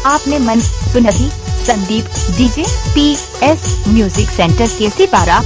आपने मन सुनही Sandeep DJ PS music centre केसी पारा।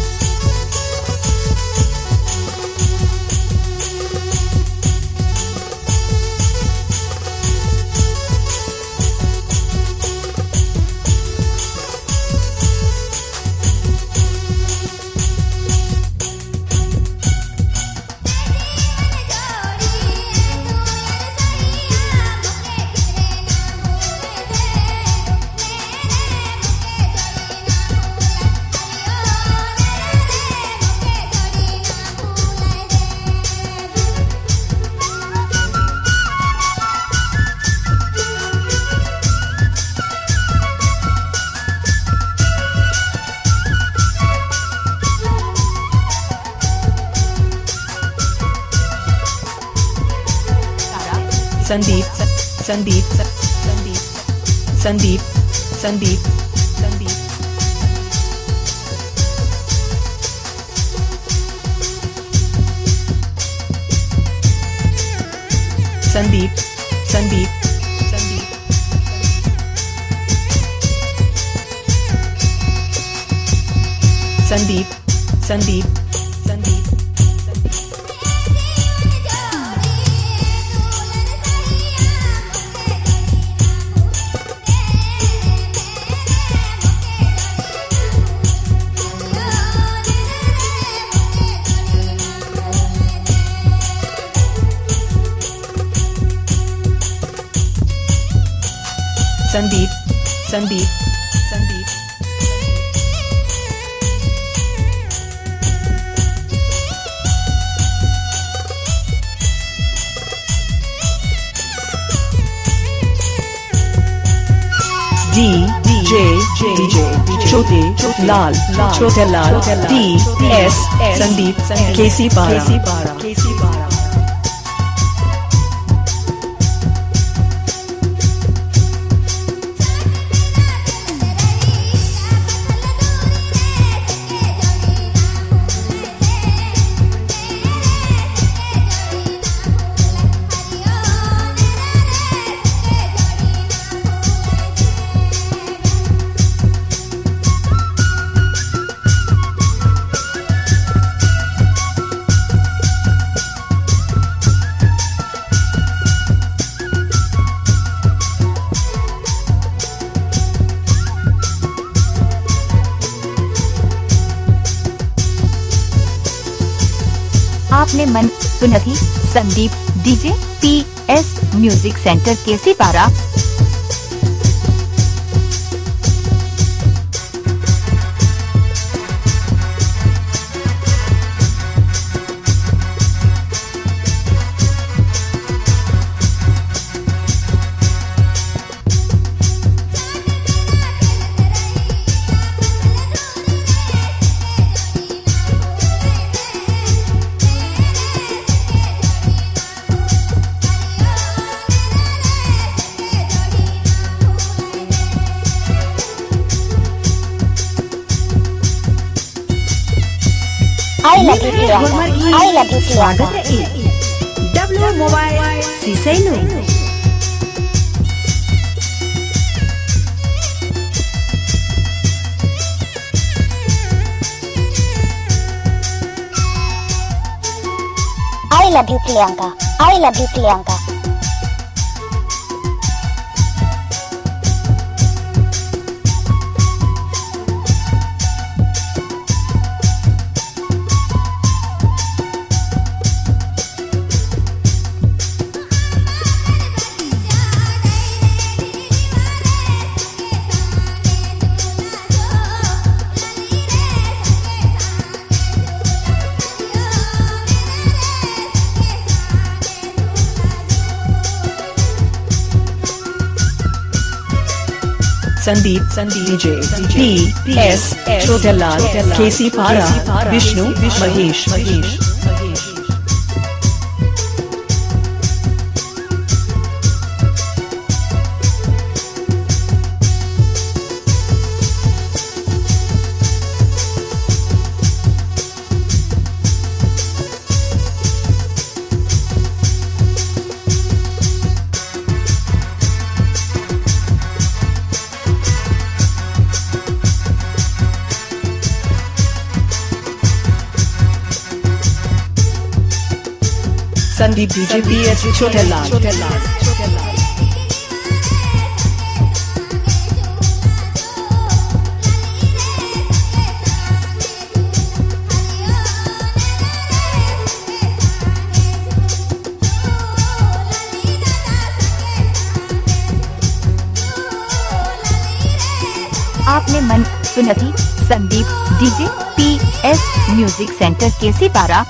संदीप संदीप संदीप संदीप संदीप संदीप संदीप संदीप संदीप संदीप संदीप संदीप संदीप संदीप संदीप DJ छोटे लाल छोटे लाल DS संदीप केसी पारा। आपने मन सुनही Sandeep DJ PS music centre केसी पारा। I love you, स्वागत है डब्ल्यू मोबाइल सीसेनो। I love you, Priyanka. I love you, Priyanka. Sandeep Sandeep PS Chhote Lal केसी पारा विष्णु महेश संदीप डीजे PS छोटा लाल। आपने मन सुनती Sandeep DJ PS music centre के सितारा